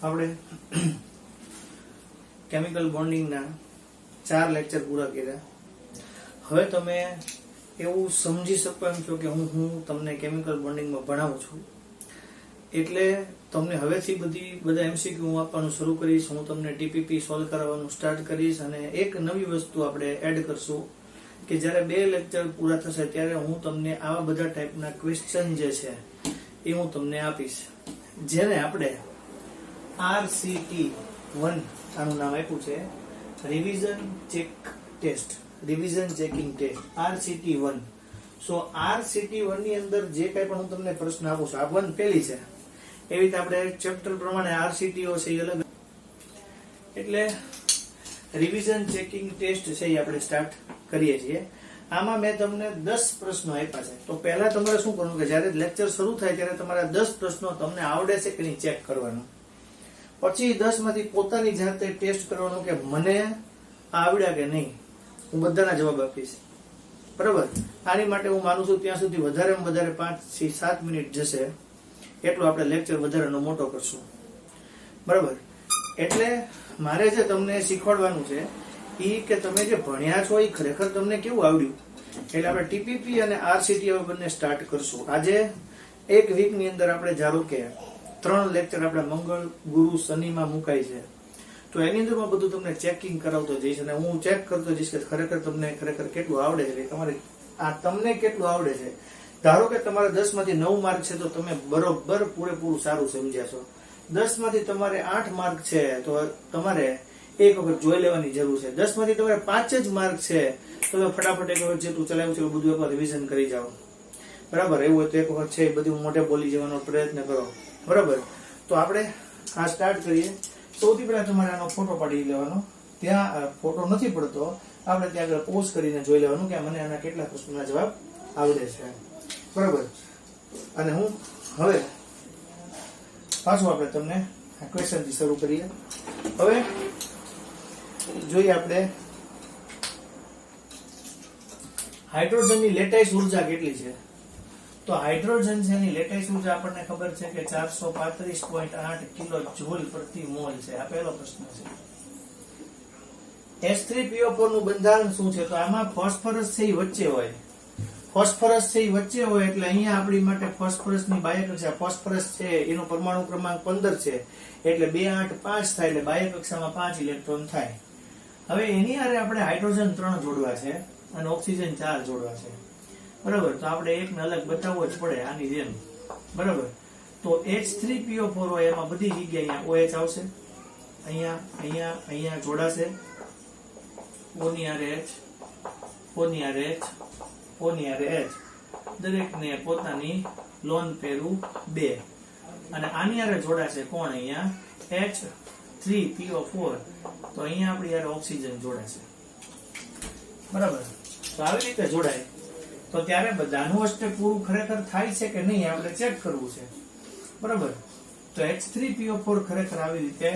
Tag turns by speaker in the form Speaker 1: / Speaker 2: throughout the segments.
Speaker 1: આપણે chemical બોન્ડિંગના 4 lecture પૂરા કર્યા. હવે તમે એવું સમજી શકો એમ છો કે હું તમને કેમિકલ બોન્ડિંગમાં ભણાવું છું, એટલે તમને હવેથી બધા એમસીક્યુ હું આપવાનું શરૂ કરીશ. હું તમને ટીપીપી સોલ્વ કરાવવાનું સ્ટાર્ટ કરીશ અને એક નવી વસ્તુ આપણે એડ કરશું કે જ્યારે 2 લેક્ચર પૂરા થશે ત્યારે હું તમને આવા બધા ટાઈપના ક્વેશ્ચન જે છે એ હું તમને આપીશ, જેને આપણે RCT1 આનું નામ આપ્યું છે, revision check test, revision checking test, RCT1. So RCT1 ની અંદર જે કંઈ પણ હું તમને પ્રશ્ન આપું છું, આ 1 પહેલી છે, એવી રીતે આપણે ચેપ્ટર પ્રમાણે RCTO છે એ અલગ, એટલે રિવિઝન ચેકિંગ ટેસ્ટ છે એ આપણે સ્ટાર્ટ કરીએ છીએ. આમાં મેં તમને 10 પ્રશ્નો આપ્યા છે. તો પહેલા તમારે શું કરવાનું કે જ્યારે લેક્ચર શરૂ થાય ત્યારે તમારા 10 પ્રશ્નો તમને આવડે છે કે નહીં ચેક કરવાનું. પછી 10 માંથી પોતાની જાતે ટેસ્ટ કરવાનું કે મને આવડ્યા કે નહીં. હું બધાના જવાબ આપીશ, બરાબર. આની માટે હું માનું છું ત્યાં સુધી વધારેમાં વધારે 5 થી 7 મિનિટ જશે, એટલો આપણે લેક્ચર વધારેનો મોટો કરશું, બરાબર. એટલે મારે જે તમને શીખવાડવાનું છે એ કે તમે જે ભણ્યા છો એ ખરેખર તમને કેવું આવડ્યું. એટલે આપણે ટીપીપી અને RCT બંને સ્ટાર્ટ કરશું. આજે એક વીકની અંદર આપણે ધારો કે 3 લેક્ચર આપણે મંગળ, ગુરુ, શનિમાં મુકાય છે, તો એની અંદરમાં બધું તમને ચેકિંગ કરાવતો જઈશ અને હું ચેક કરતો જઈશ કે ખરેખર કેટલું આવડે છે, તમને કેટલું આવડે છે. ધારો કે તમારે 10 માંથી 9 માર્ક છે તો તમે બરોબર પૂરેપૂરું સારું સમજ્યા છો. 10 માંથી તમારે 8 માર્ક છે તો તમારે એક વખત જોઈ લેવાની જરૂર છે. 10 માંથી તમારે 5 જ માર્ક છે તો તમે ફટાફટ એક વખત જેટલું ચલાવ્યું છે એ બધું એકવાર રિવિઝન કરી જાઓ, બરાબર. એવું હોય તો એક વખત છે એ બધું મોઢે બોલી જવાનો પ્રયત્ન કરો, બરાબર. તો આપણે આ સ્ટાર્ટ કરીએ. સૌથી પહેલા તમારે આનો ફોટો પાડી લેવાનો. ત્યાં ફોટો નથી પડતો, આપણે ત્યાં આગળ પોઝ કરીને જોઈ લેવાનું કે મને આના કેટલા પ્રશ્નોના જવાબ આવડે છે, બરાબર. અને હું હવે પાછું આપણે તમને આ ક્વેશ્ચનથી શરૂ કરીએ. હવે જોઈએ આપણે હાઇડ્રોજનની લેટાઈસ ઉર્જા કેટલી છે. તો હાઇડ્રોજન છે એની લેટાઈસ ઉર્જા આપણને ખબર છે કે 435.8 કિલો જૂલ પ્રતિ મોલ છે. આ પહેલો પ્રશ્ન છે. H3PO4 નું બંધારણ શું છે? તો આમાં ફોસ્ફરસ છે એ વચ્ચે હોય, ફોસ્ફરસ છે એ વચ્ચે હોય એટલે અહીંયા આપણી માટે ફોસ્ફરસની બાહ્યકક્ષા, ફોસ્ફરસ છે એનો પરમાણુ ક્રમાંક 15 છે એટલે 2 8 5 થાય એટલે બાહ્યકક્ષામાં 5 ઇલેક્ટ્રોન થાય. હવે એની હારે આપણે હાઇડ્રોજન 3 જોડવા છે અને ઓક્સિજન 4 જોડવા છે, બરાબર. તો આપણે એકને અલગ બતાવવો જ પડે આની જેમ, બરાબર. તો H3PO4 હોય એમાં બધી જગ્યાએ OH આવશે, અહીંયા જોડાશે, ઓની હારે H, ઓની હારે H, ઓની હારે H, દરેકને પોતાની લોન પેરું 2 અને આની હારે જોડાશે કોણ? અહીંયા H3PO4. તો અહીંયા આપણી હારે ઓક્સિજન જોડાશે, બરાબર. તો આવી રીતે જોડાય તો ત્યારે બધાનું અષ્ટક પૂરું ખરેખર થાય છે કે નહીં આપણે ચેક કરવું છે, બરાબર. તો H3PO4 ખરેખર આવી રીતે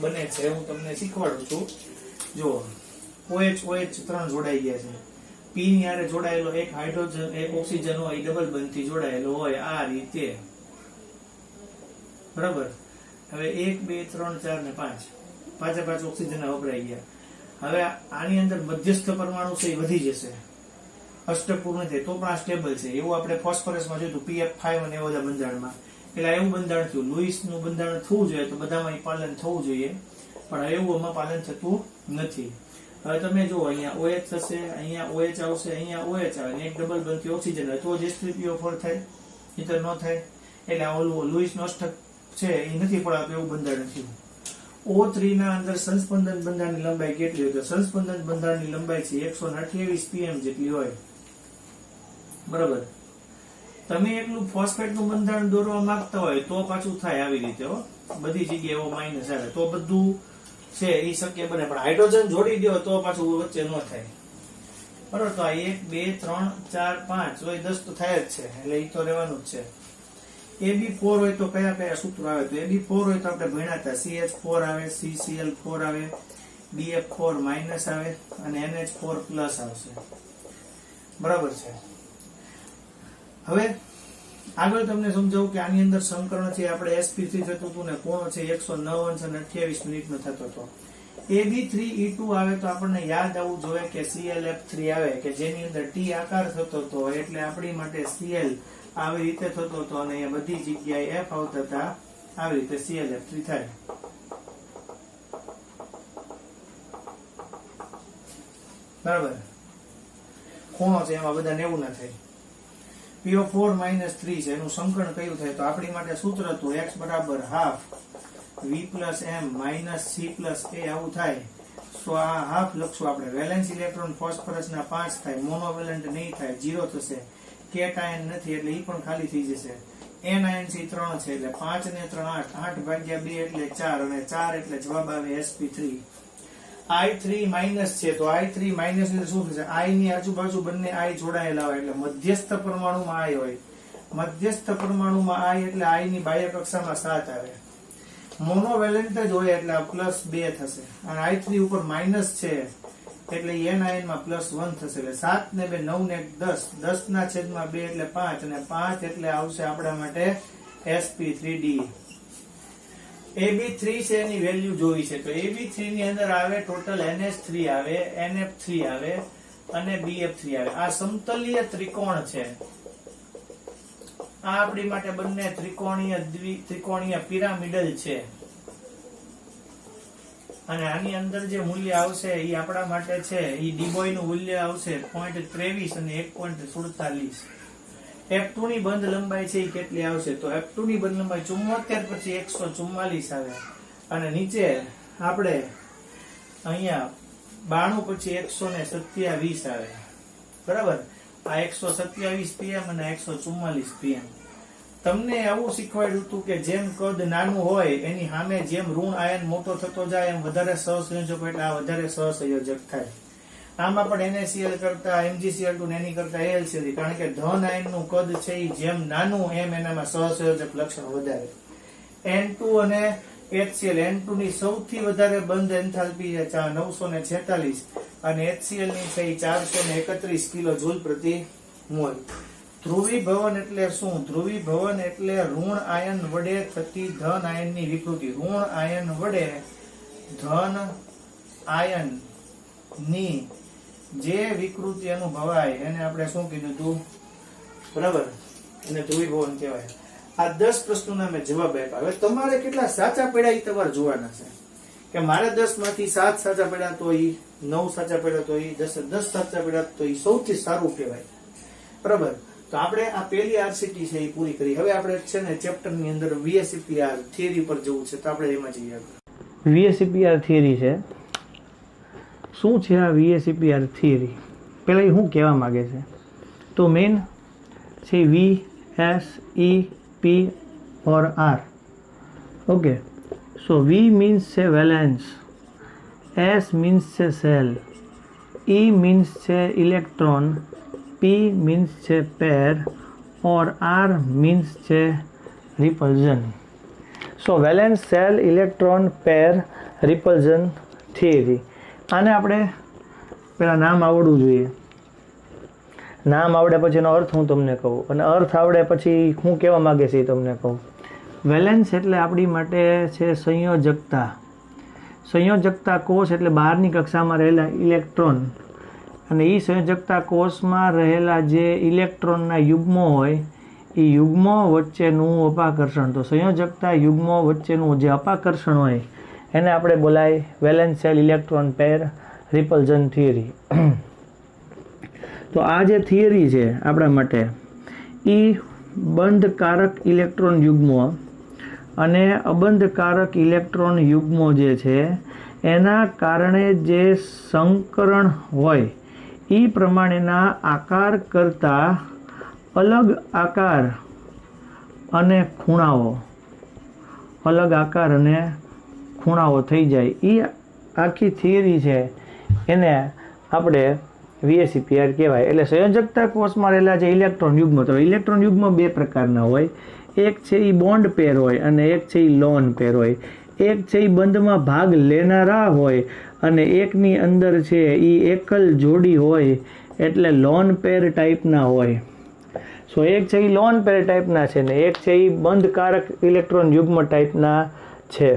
Speaker 1: બને છે, હું તમને શીખવાડું છું. જો OH 3 જોડાઈ ગયા છે, P ની હારે જોડાયેલો એક હાઇડ્રોજન એક ઓક્સિજન હોય ડબલ બંધથી જોડાયેલો હોય આ રીતે, બરાબર. હવે 1 2 3 4 ને 5 પાંચે 5 ઓક્સિજન વપરાઈ ગયા. હવે આની અંદર મધ્યસ્થ પરમાણુ છે એ વધી જશે, અષ્ટક પૂર્ણ થાય તો પણ આ સ્ટેબલ છે. એવું આપણે ફોસ્ફરસમાં જોયું PF5 અને એવા બધા બંધારણમાં, એટલે એવું બંધારણ થયું. લુઈસનું બંધારણ થવું જોઈએ તો બધામાં પાલન થવું જોઈએ, પણ એવું આમાં પાલન થતું નથી. હવે તમે જુઓ અહીંયા OH થશે, અહીંયા OH આવશે, અહીંયા OH આવે અને એક ડબલ બંધથી ઓક્સિજન આવે તો જ H3PO4 થાય, નહીંતર ન થાય. એટલે આ ઓલું લુઈસનો અષ્ટક છે એ નથી પડાતું એવું બંધારણ થયું. O3 ના અંદર સંસ્પંદન બંધારણની લંબાઈ કેટલી હોય? તો સંસ્પંદન બંધારણની લંબાઈ છે 128 pm જેટલી હોય, બરાબર. તમે એટલું ફોસ્ફેટનું બંધારણ દોરવા માંગતા હોય તો પાછું થાય આવી રીતે, બધી જગ્યાએ એવો માઇનસ આવે તો બધું છે એ શક્ય બને, પણ હાઇડ્રોજન જોડી દો તો પાછું વચ્ચે ન થાય, બરાબર. તો આ 1 2 3 4 5 તો 10 તો થાય જ છે, એટલે એ તો રહેવાનું જ છે. AB4 હોય તો કયા સૂત્રો આવે? તો AB4 હોય તો આપણે ભણ્યા હતા, CH4 આવે, CCl4 આવે, BF4 માઇનસ આવે અને NH4 પ્લસ આવશે, બરાબર છે. હવે આગળ તમને સમજાવું કે આની અંદર સંકરણ છે આપણે sp3 થતું હતું ને કોણ છે 109 અને 28 મિનિટનો થતો હતો. ab3e2 આવે તો આપણને યાદ આવવું જોઈએ કે ClF3 આવે કે જેની અંદર t આકાર થતો હતો, એટલે આપણી માટે Cl આવી રીતે થતો હતો અને અહીંયા બધી જગ્યાએ f આવતા હતા, આવી રીતે ClF3 થાય. બરાબર, ખૂણો છે એમાં બધા 90 ના થાય. PO4 -3 છે એનું સંકરણ કયું થાય તો આપણી માટે સૂત્ર હતું x બરાબર half v + m - c + a આવું થાય. સો આ હાફ લખશું આપણે. વેલેન્સ ઇલેક્ટ્રોન ફોસ્ફરસના 5 થાય, મોનોવેલેન્ટ નહીં થાય, 0 થશે. કેટ આયન નથી એટલે ઈ પણ ખાલી થઈ જશે. n આયન છે 3 છે એટલે 5 ને 3 8, 8 ભાગ્યા 2 એટલે 4 અને 4 એટલે જવાબ આવે sp3. I3 માઇનસ છે તો I3 માઇનસ એટલે શું થશે? I ની આજુબાજુ બંને I જોડાયેલા હોય એટલે મધ્યસ્થ પરમાણુમાં I હોય. મધ્યસ્થ પરમાણુમાં I એટલે I ની બાહ્ય કક્ષામાં 7 આવે. મોનોવેલેન્ટ જ હોય એટલે +2 થશે અને I3 ઉપર માઇનસ છે એટલે n આયનમાં +1 થશે એટલે 7 ને 2 9 ને 10, 10 ના છેદમાં 2 એટલે 5 અને 5 એટલે આવશે આપણા માટે sp3d. ab3 છે એની વેલ્યુ જોઈ છે તો ab3 ની અંદર આવે ટોટલ NH3 આવે, NF3 આવે અને BF3 આવે. આ સમતલીય ત્રિકોણ છે. આ આપણી માટે બંને ત્રિકોણીય પિરામિડલ છે અને આની અંદર જે મૂલ્ય આવશે એ આપણા માટે છે એ ડીબોય નું મૂલ્ય આવશે 0.23 અને 1.47. F2 ની બંધ લંબાઈ છે એ કેટલી આવશે તો F2 ની બંધ લંબાઈ 74 પછી 144 આવે અને નીચે આપણે અહીંયા 92 પછી 127 આવે. બરાબર, આ 127 pm અને 144 pm. તમને આવું શીખવાડ્યું હતું કે જેમ કદ નાનું હોય એની સામે જેમ ઋણ આયન મોટો થતો જાય એમ વધારે સહસંયોજક એટલે આ વધારે સહસંયોજક થાય. આમાં પણ NaCl કરતા MgCl2 ને એની કરતા AlCl કારણ કે ધન આયનનું કદ છે એ જેમ નાનું એમ એનામાં સહસંયોજક લક્ષણ વધારે. N2 અને HCl, N2 ની સૌથી વધારે બંધ એન્થાલ્પી 946 અને HCl ની છે 431 કિલોજૂલ પ્રતિ મોલ. ધ્રુવીભવન એટલે શું? ધ્રુવીભવન એટલે ઋણ આયન વડે થતી ધન આયનની વિકૃતિ. ઋણ આયન વડે ધન આયન ની જે વિકૃતિ અનુભવાય એને આપણે શું કીધું હતું? બરાબર, એને ધ્રુવીભવન કહેવાય. આ 10 પ્રશ્નોના મેં જવાબ આપ્યા. હવે તમારે કેટલા સાચા પડ્યા એ તમારે જોવાના છે કે મારે 10 માંથી 7 સાચા પડ્યા તો એ 9 સાચા પડ્યા તો એ 10 સાચા પડ્યા તો એ સૌથી સારું કહેવાય. બરાબર, તો આપણે આ પહેલી RCT છે એ પૂરી કરી. હવે આપણે છે ને ચેપ્ટર ની અંદર VSEPR થિયરી પર જવું છે તો આપણે એમાં જઈએ. VSEPR થિયરી છે. શું છે આ VSEPR થિયરી? પહેલા એ શું કહેવા માંગે છે તો મેઇન છે V, S, E, P or R. Okay, so V means છે valence, S means છે cell, E means છે electron, P means છે pair or R means છે repulsion. સો valence, cell, electron, pair, repulsion theory. આને આપણે પેલા નામ આવડવું જોઈએ. નામ આવડે પછી એનો અર્થ હું તમને કહું અને અર્થ આવડે પછી હું કહેવા માંગે છે એ તમને કહું. વેલેન્સ એટલે આપણી માટે છે સંયોજકતા. સંયોજકતા કોષ એટલે બહારની કક્ષામાં રહેલા ઇલેક્ટ્રોન અને એ સંયોજકતા કોષમાં રહેલા જે ઇલેક્ટ્રોનના યુગ્મો હોય એ યુગ્મો વચ્ચેનું અપાકર્ષણ. તો સંયોજકતા યુગ્મો વચ્ચેનું જે અપાકર્ષણ હોય એને આપણે બોલાય વેલેન્સ, સેલ, ઇલેક્ટ્રોન, પેર, રિપલ્ઝન થિયરી. તો આ જે થિયરી છે આપણા માટે એ બંધકારક ઇલેક્ટ્રોન યુગ્મો અને અબંધકારક ઇલેક્ટ્રોન યુગ્મો જે છે એના કારણે જે સંકરણ હોય એ પ્રમાણેના આકાર કરતા અલગ આકાર અને ખૂણાઓ, અલગ આકાર અને ખૂણાઓ થઈ જાય એ આખી થિયરી છે એને આપણે VSEPR કહેવાય. એટલે સંયોજકતા કોષમાં રહેલા જે ઇલેક્ટ્રોન યુગ્મ, તો ઇલેક્ટ્રોન યુગ્મ બે પ્રકારના હોય. એક છે એ બોન્ડ પેર હોય અને એક છે એ લોન પેર હોય. એક છે એ બંધમાં ભાગ લેનારા હોય અને એકની અંદર છે એ એકલ જોડી હોય એટલે લોન પેર ટાઈપના હોય.
Speaker 2: સો એક છે એ લોન પેર ટાઈપના છે ને એક છે એ બંધકારક ઇલેક્ટ્રોન યુગ્મ ટાઈપના છે,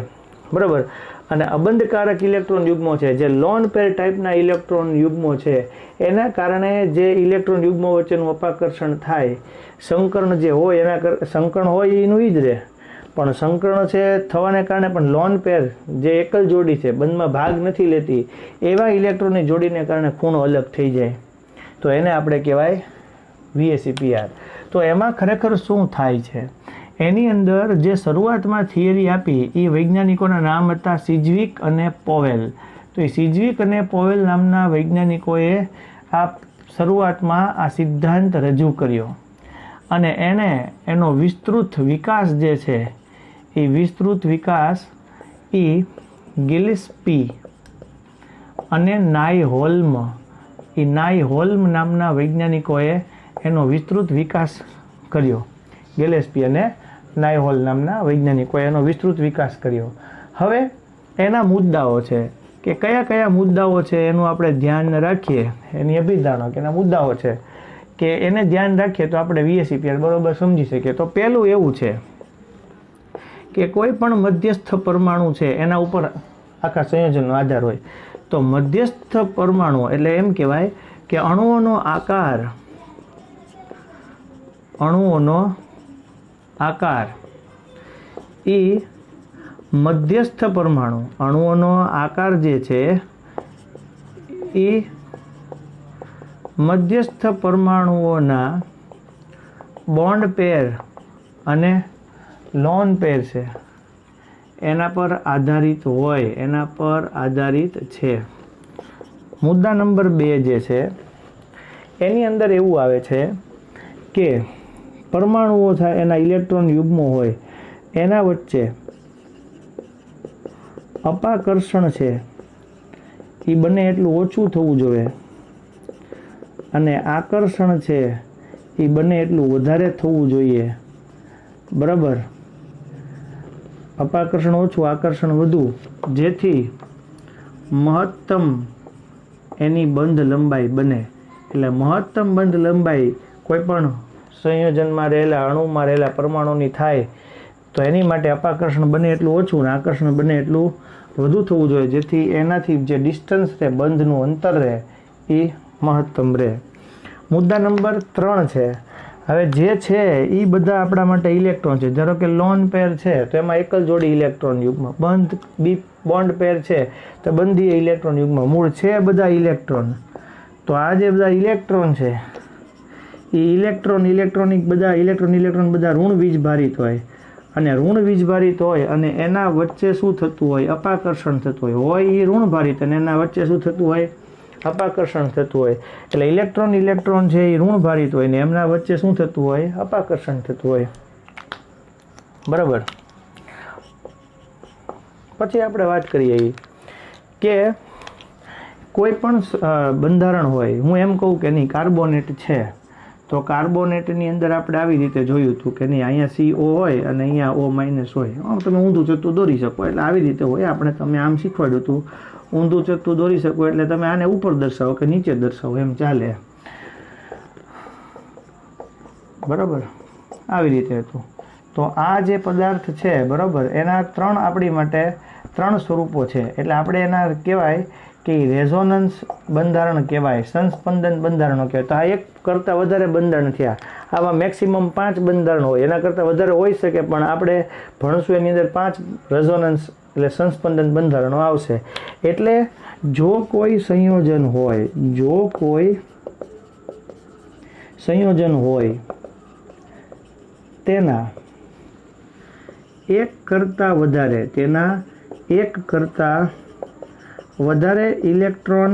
Speaker 2: બરાબર. અને અબંધકારક ઇલેક્ટ્રોન યુગ્મો છે, જે લોન પેર ટાઈપના ઇલેક્ટ્રોન યુગ્મો છે, એના કારણે જે ઇલેક્ટ્રોન યુગ્મો વચ્ચેનું અપાકર્ષણ થાય, સંકર્ણ જે હોય એના સંકર્ણ હોય એનું જ રહે, પણ સંકર્ણ છે થવાને કારણે પણ લોન પેર જે એકલ જોડી છે, બંધમાં ભાગ નથી લેતી, એવા ઇલેક્ટ્રોનની જોડીને કારણે ખૂણો અલગ થઈ જાય, તો એને આપણે કહેવાય VSEPR. તો એમાં ખરેખર શું થાય છે, એની અંદર જે શરૂઆતમાં થિયરી આપી એ વૈજ્ઞાનિકોના નામ હતા સિજ્વિક અને પોવેલ. તો એ સિજ્વિક અને પોવેલ નામના વૈજ્ઞાનિકોએ આ શરૂઆતમાં આ સિદ્ધાંત રજૂ કર્યો અને એનો વિસ્તૃત વિકાસ જે છે એ વિસ્તૃત વિકાસ એ ગિલ્સપી અને નાઇહોલ્મ નામના વૈજ્ઞાનિકોએ એનો વિસ્તૃત વિકાસ કર્યો. ગિલ્સપી અને નાઇહોલ નામના વૈજ્ઞાનિકોએ એનો વિસ્તૃત વિકાસ કર્યો. હવે એના મુદ્દાઓ છે કે કયા કયા મુદ્દાઓ છે એનું આપણે ધ્યાન રાખીએ, એની અભિધારણો કે એના મુદ્દાઓ છે કે એને ધ્યાન રાખીએ તો આપણે VSEPR બરોબર સમજી શકીએ. તો પહેલું એવું છે કે કોઈ પણ મધ્યસ્થ પરમાણુ છે એના ઉપર આખા સંયોજનનો આધાર હોય. તો મધ્યસ્થ પરમાણુ એટલે એમ કહેવાય કે અણુઓનો આકાર એ મધ્યસ્થ પરમાણુ, અણુઓનો આકાર જે છે એ મધ્યસ્થ પરમાણુઓના બોન્ડ પેર અને લોન પેર છે એના પર આધારિત છે. મુદ્દા નંબર 2 જે છે એની અંદર એવું આવે છે કે પરમાણુઓ થાય એના ઇલેક્ટ્રોન યુગ્મો હોય એના વચ્ચે અપાકર્ષણ છે એ બને એટલું ઓછું થવું જોઈએ અને આકર્ષણ છે એ બને એટલું વધારે થવું જોઈએ, બરાબર. અપાકર્ષણ ઓછું, આકર્ષણ વધુ, જેથી મહત્તમ એની બંધ લંબાઈ બને. એટલે મહત્તમ બંધ લંબાઈ કોઈ પણ સંયોજનમાં રહેલા અણુમાં રહેલા પરમાણુની થાય તો એની માટે અપાકર્ષણ બને એટલું ઓછું અને આકર્ષણ બને એટલું વધુ થવું જોઈએ, જેથી એનાથી જે ડિસ્ટન્સ રહે, બંધનું અંતર રહે એ મહત્તમ રહે. મુદ્દા નંબર 3 છે. હવે જે છે એ બધા આપણા માટે ઇલેક્ટ્રોન છે. ધારો કે લોન પેર છે તો એમાં એકલ જોડી ઇલેક્ટ્રોન યુગ્મ, બોન્ડ પેર છે તો બંધીય ઇલેક્ટ્રોન યુગ્મ, મૂળ છે બધા ઇલેક્ટ્રોન. તો આ જે બધા ઇલેક્ટ્રોન છે એ ઇલેક્ટ્રોન બધા ઋણ વીજભારિત હોય અને ઋણ વીજભારિત હોય અને એના વચ્ચે શું થતું હોય, અપાકર્ષણ થતું હોય એ ઋણ ભારિત અને એના વચ્ચે શું થતું હોય, અપાકર્ષણ થતું હોય. એટલે ઇલેક્ટ્રોન છે એ ઋણ ભારિત હોય ને એમના વચ્ચે શું થતું હોય, અપાકર્ષણ થતું હોય, બરાબર. પછી આપણે વાત કરીએ કે કોઈ પણ બંધારણ હોય, હું એમ કહું કે નહીં કાર્બોનેટ છે તો કાર્બોનેટની અંદર આપણે આવી રીતે જોયું હતું કે નહીં અહીંયા CO હોય અને અહીંયા O- હોય. આમ તમે ઊંધું ચત્તું દોરી શકો એટલે આવી રીતે હોય. આપણે તમે આમ શીખવાડ્યું હતું ઊંધું ચત્તું દોરી શકો એટલે તમે આને ઉપર દર્શાવો કે નીચે દર્શાવો એમ ચાલે, બરાબર. આવી રીતે હતું. તો આ જે પદાર્થ છે, બરાબર, એના 3 આપણી માટે 3 સ્વરૂપો છે. એટલે આપણે એના કહેવાય કે રેઝોનન્સ બંધારણ કહેવાય, સંસ્પંદન બંધારણો કહેવાય. તો આ એક કરતાં વધારે બંધારણ થયા. આમાં મેક્સિમમ 5 બંધારણ હોય, એના કરતાં વધારે હોઈ શકે પણ આપણે ભણશું એની અંદર 5 રેઝોનન્સ એટલે સંસ્પંદન બંધારણો આવશે. એટલે જો કોઈ સંયોજન હોય તેના એક કરતાં વધારે ઇલેક્ટ્રોન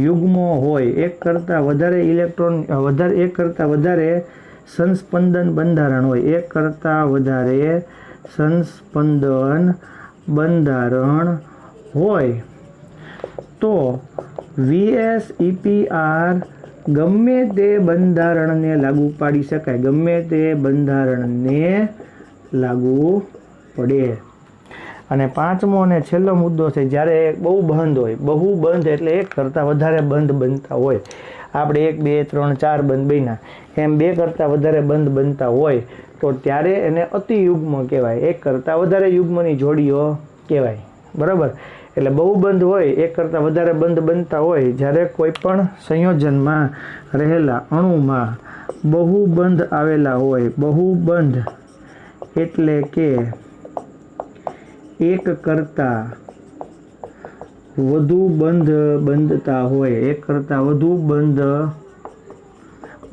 Speaker 2: યુગ્મો હોય, એક કરતાં વધારે સંસ્પંદન બંધારણ હોય, તો VSEPR ગમે તે બંધારણને લાગુ પાડી શકાય, ગમે તે બંધારણને લાગુ પડે. અને 5મો અને છેલ્લો મુદ્દો છે જ્યારે બહુ બંધ એટલે એક કરતાં વધારે બંધ બનતા હોય, આપણે 1, 2, 3, 4 બંધ બન્યા એમ 2 કરતાં વધારે બંધ બનતા હોય તો ત્યારે એને અતિયુગ્મ કહેવાય. 1 કરતાં વધારે યુગ્મની જોડીઓ કહેવાય. બરાબર. એટલે બહુબંધ હોય, 1 કરતાં વધારે બંધ બનતા હોય, જ્યારે કોઈ પણ સંયોજનમાં રહેલા અણુમાં બહુબંધ આવેલા હોય. બહુબંધ એટલે કે 1 કરતાં વધુ બંધ બનતા હોય, 1 કરતાં વધુ બંધ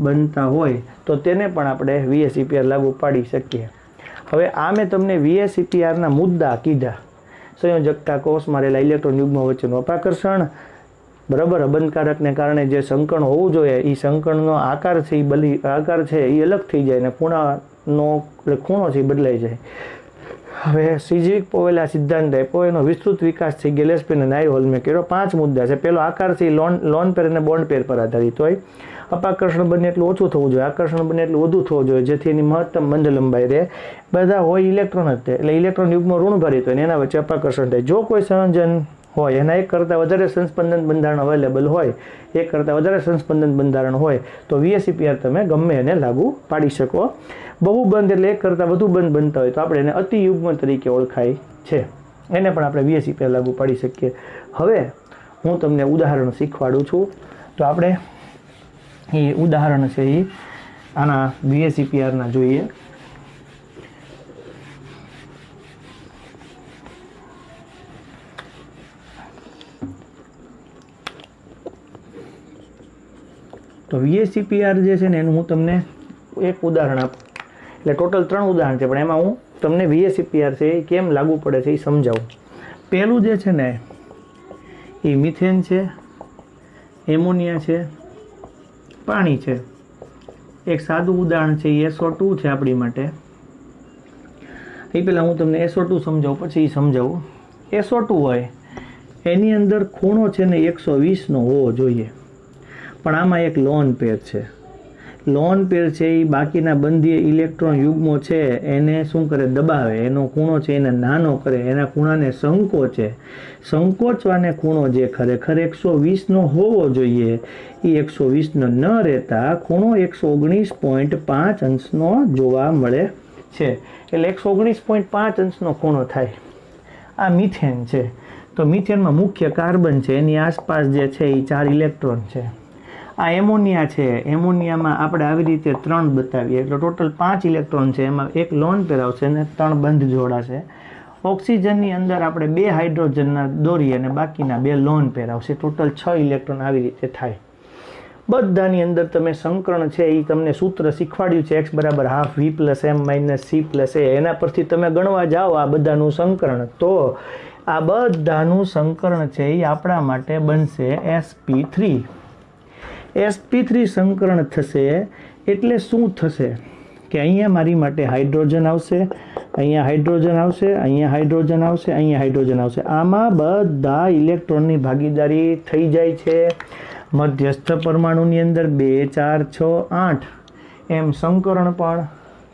Speaker 2: બનતા હોય તો તેને પણ આપણે VSEPR લાગુ પાડી શકીએ. હવે આ મેં તમને VSEPRના મુદ્દા કીધા. સંયોજકતા કોષમાં રહેલા ઇલેક્ટ્રોન યુગ્મ વચ્ચેનું અપાકર્ષણ, બરાબર, અબંધકારકને કારણે જે સંકર્ણ હોવું જોઈએ એ સંકર્ણનો આકાર છે એ અલગ થઈ જાય અને ખૂણો છે એ બદલાઈ જાય. હવે સિજવિક પોવેલા સિદ્ધાંત આપ્યો, એનો વિસ્તૃત વિકાસ છે ગિલેસ્પી અને નાયરહોલ્મે કર્યો. 5 મુદ્દા છે. પહેલો, આકાર છે લોન પેર અને બોન્ડ પેર પર આધારિત હોય. અપાકર્ષણ બને એટલું ઓછું થવું જોઈએ, આકર્ષણ બને એટલું વધુ થવું જોઈએ, જેથી એની મહત્તમ બંધ લંબાઈ રહે. બધા હોય ઇલેક્ટ્રોન જ તે, એટલે ઇલેક્ટ્રોન યુગ્મ ઋણભારિત હોય એના વચ્ચે અપાકર્ષણ થાય. જો કોઈ સંયોજન હોય એના 1 કરતાં વધારે સંસ્પંદન બંધારણ અવેલેબલ હોય, 1 કરતાં વધારે સંસ્પંદન બંધારણ હોય તો VSEPR તમે ગમે એને લાગુ પાડી શકો. બહુબંધ એટલે 1 કરતાં વધુ બંધ બનતા હોય તો આપણે એને અતિયુગ્મ તરીકે ઓળખાય છે. એને પણ આપણે VSEPR લાગુ પાડી શકીએ. હવે હું તમને ઉદાહરણ શીખવાડું છું. તો આપણે એ ઉદાહરણ છે એ આના VSEPRના જોઈએ. તો VSEPR જે છે ને એનું હું તમને એક ઉદાહરણ આપું. એટલે ટોટલ 3 ઉદાહરણ છે, પણ એમાં હું તમને VSEPR છે એ કેમ લાગુ પડે છે એ સમજાવું. પહેલું જે છે ને એ મિથેન છે, એમોનિયા છે, પાણી છે. એક સાદું ઉદાહરણ છે એ SO2 છે આપણી માટે. એ પહેલાં હું તમને SO2 સમજાવું, પછી એ સમજાવું. SO2 હોય એની અંદર ખૂણો છે ને 120નો હોવો જોઈએ, પણ આમાં એક લોન પેર છે. લોન પેર છે એ બાકીના બંધીય ઇલેક્ટ્રોન યુગ્મો છે એને શું કરે, દબાવે. એનો ખૂણો છે એને નાનો કરે, એના ખૂણાને સંકોચે. સંકોચવાને ખૂણો જે ખરેખર 120નો હોવો જોઈએ એ 120નો ન રહેતા ખૂણો 119.5 અંશનો જોવા મળે છે. એટલે 119.5 અંશનો ખૂણો થાય. આ મિથેન છે. તો મિથેનમાં મુખ્ય કાર્બન છે, એની આસપાસ જે છે એ 4 ઇલેક્ટ્રોન છે. આ એમોનિયા છે. એમોનિયામાં આપણે આવી રીતે 3 બતાવીએ એટલે ટોટલ 5 ઇલેક્ટ્રોન છે. એમાં એક લોન પેર આવશે અને 3 બંધ જોડાશે. ઓક્સિજનની અંદર આપણે 2 હાઇડ્રોજનના દોરીએ અને બાકીના 2 લોન પેર આવશે. ટોટલ 6 ઇલેક્ટ્રોન આવી રીતે થાય. બધાની અંદર તમે સંકરણ છે એ તમને સૂત્ર શીખવાડ્યું છે, x = ½ v + m - c + a. એના પરથી તમે ગણવા જાઓ આ બધાનું સંકરણ, તો આ બધાનું સંકરણ છે એ આપણા માટે બનશે sp3. sp3 સંકરણ થશે એટલે શું થશે કે અહીંયા મારી માટે હાઇડ્રોજન આવશે, અહીંયા હાઇડ્રોજન આવશે, અહીંયા હાઇડ્રોજન આવશે, અહીંયા હાઇડ્રોજન આવશે. આમાં બધા ઇલેક્ટ્રોનની ભાગીદારી થઈ જાય છે. મધ્યસ્થ પરમાણુની અંદર 2, 4, 6, 8 એમ સંકરણ પણ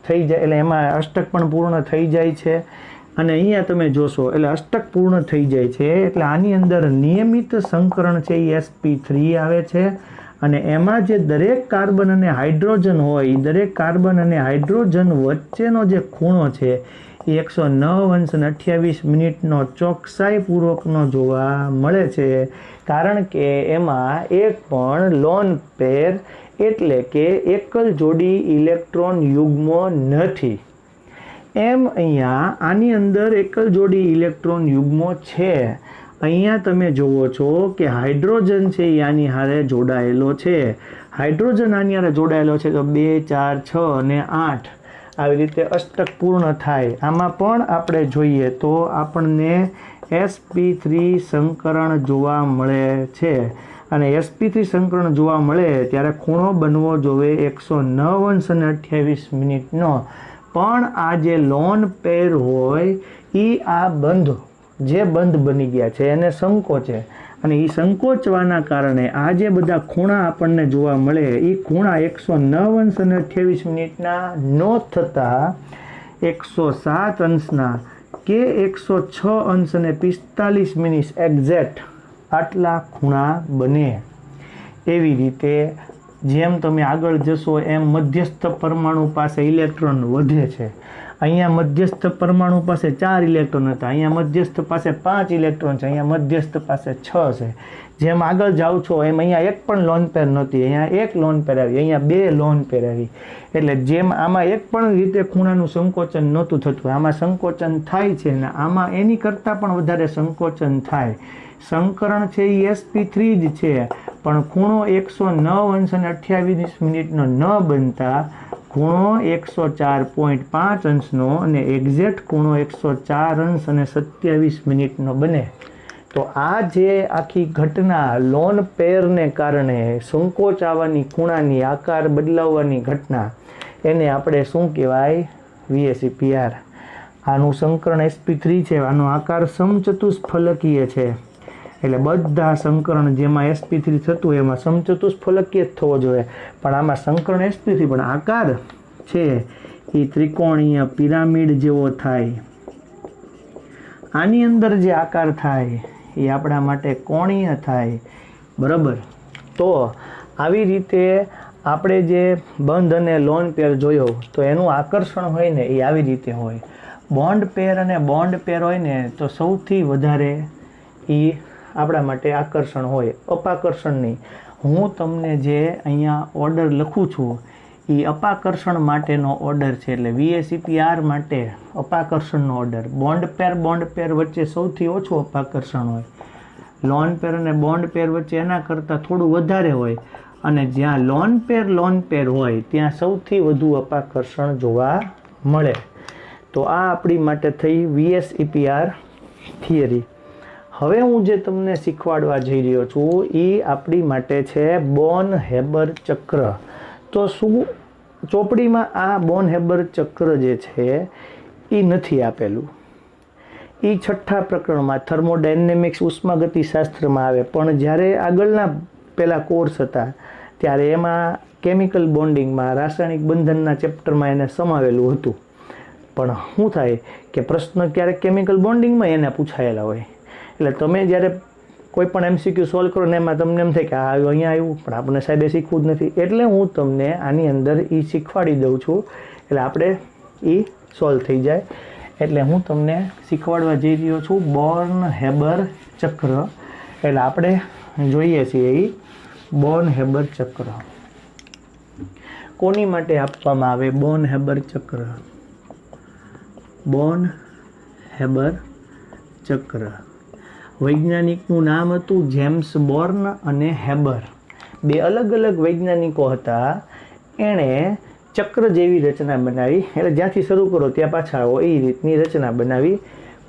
Speaker 2: થઈ જાય, એટલે એમાં અષ્ટક પણ પૂર્ણ થઈ જાય છે. અને અહીંયા તમે જોશો એટલે અષ્ટક પૂર્ણ થઈ જાય છે. એટલે આની અંદર નિયમિત સંકરણ છે એ sp3 આવે છે. અને એમાં જે દરેક કાર્બન અને હાઇડ્રોજન હોય એ દરેક કાર્બન અને હાઇડ્રોજન વચ્ચેનો જે ખૂણો છે એ 109.28 ચોકસાઈપૂર્વકનો જોવા મળે છે. કારણ કે એમાં એક પણ લોન પેર એટલે કે એકલ જોડી ઇલેક્ટ્રોન યુગ્મો નથી. એમ અહીંયા આની અંદર એકલ જોડી ઇલેક્ટ્રોન યુગ્મો છે. અહીંયા તમે જુઓ છો કે હાઇડ્રોજન છે એ આની હારે જોડાયેલો છે. હાઇડ્રોજન આની હારે જોડાયેલો છે તો 2, 4, 6 અને 8 આવી રીતે અષ્ટક પૂર્ણ થાય. આમાં પણ આપણે જોઈએ તો આપણને sp3 સંકરણ જોવા મળે છે. અને sp3 સંકરણ જોવા મળે ત્યારે ખૂણો બનવો જોવે 109.28 પણ આ જે લોન પેર હોય એ આ બંધ જે બંધ બની ગયા છે એને સંકોચે. અને એ સંકોચવાના કારણે આ જે બધા ખૂણા આપણને જોવા મળે એ ખૂણા 109.28 ન થતા 107 અંશના કે 106 અંશ અને 45 એક્ઝેક્ટ આટલા ખૂણા બને. એવી રીતે જેમ તમે આગળ જશો એમ મધ્યસ્થ પરમાણુ પાસે ઇલેક્ટ્રોન વધે છે. અહીંયા મધ્યસ્થ પરમાણુ પાસે 4 ઇલેક્ટ્રોન હતા, અહીંયા મધ્યસ્થ પાસે 5 ઇલેક્ટ્રોન છે, અહીંયા મધ્યસ્થ પાસે 6 છે. જેમ આગળ જાઓ છો એમ અહીંયા એક પણ લોન પેર નહોતી, અહીંયા એક લોન પેર આવી, અહીંયા 2 લોન પેર આવી. એટલે જેમ આમાં એક પણ રીતે ખૂણાનું સંકોચન નહોતું થતું, આમાં સંકોચન થાય છે ને આમાં એની કરતાં પણ વધારે સંકોચન થાય. સંકરણ છે એ sp3 જ છે, પણ ખૂણો 109°28' ન બનતા ખૂણો 104.5 અને એક્ઝેક્ટ ખૂણો 104°27' બને. તો આ જે આખી ઘટના લોન પેરને કારણે સંકોચ આવવાની ખૂણાની આકાર બદલાવવાની ઘટના, એને આપણે શું કહેવાય? VSEPR. આનું સંકરણ sp3 છે, આનો આકાર સમચતુષ્ફલકીય છે. એટલે બધા સંકરણ જેમાં sp3 થતું એમાં સમચતુષ્ફલકીય જ થવો જોઈએ, પણ આમાં સંકરણ sp3 પણ આકાર છે એ ત્રિકોણીય પિરામિડ જેવો થાય. આની અંદર જે આકાર થાય એ આપણા માટે કોણીય થાય. બરાબર. તો આવી રીતે આપણે જે બંધ અને લોન પેર જોયો તો એનું આકર્ષણ હોય ને એ આવી રીતે હોય. બોન્ડ પેર અને બોન્ડ પેર હોય ને તો સૌથી વધારે એ આપણા માટે આકર્ષણ હોય, અપાકર્ષણ નહીં. હું તમને જે અહીંયા ઓર્ડર લખું છું એ અપાકર્ષણ માટેનો ઓર્ડર છે, એટલે VSEPR માટે અપાકર્ષણનો ઓર્ડર. બોન્ડ પેર વચ્ચે સૌથી ઓછું અપાકર્ષણ હોય, લોન પેર અને બોન્ડ પેર વચ્ચે એના કરતાં થોડું વધારે હોય, અને જ્યાં લોન પેર હોય ત્યાં સૌથી વધુ અપાકર્ષણ જોવા મળે. તો આ આપણી માટે થઈ VSEPR થિયરી. હવે હું જે તમને શીખવાડવા જઈ રહ્યો છું એ આપણી માટે છે બોર્ન-હેબર ચક્ર. તો શું ચોપડીમાં આ બોર્ન-હેબર ચક્ર જે છે એ નથી આપેલું, એ 6થા પ્રકરણમાં થર્મોડાયનેમિક્સ ઉષ્માગતિશાસ્ત્રમાં આવે, પણ જ્યારે આગળના પેલા કોર્સ હતા ત્યારે એમાં કેમિકલ બોન્ડિંગમાં રાસાયણિક બંધનના ચેપ્ટરમાં એને સમાવેલું હતું. પણ શું થાય કે પ્રશ્ન ક્યારેક કેમિકલ બોન્ડિંગમાં એને પૂછાયેલા હોય, એટલે તમે જ્યારે કોઈ પણ MCQ સોલ્વ કરો ને એમાં તમને એમ થાય કે આ આવ્યું અહીંયા આવ્યું, પણ આપણે સાહેબે શીખવું જ નથી. એટલે હું તમને આની અંદર એ શીખવાડી દઉં છું, એટલે આપણે એ સોલ્વ થઈ જાય. એટલે હું તમને શીખવાડવા જઈ રહ્યો છું બોર્ન-હેબર ચક્ર. એટલે આપણે જોઈએ છીએ એ બોર્ન-હેબર ચક્ર કોની માટે આપવામાં આવે? બોર્ન-હેબર ચક્ર. બોર્ન-હેબર ચક્ર વૈજ્ઞાનિકનું નામ હતું જેમ્સ બોર્ન અને હેબર. 2 અલગ અલગ વૈજ્ઞાનિકો હતા. એણે ચક્ર જેવી રચના બનાવી, એટલે જ્યાંથી શરૂ કરો ત્યાં પાછા આવો એ રીતની રચના બનાવી.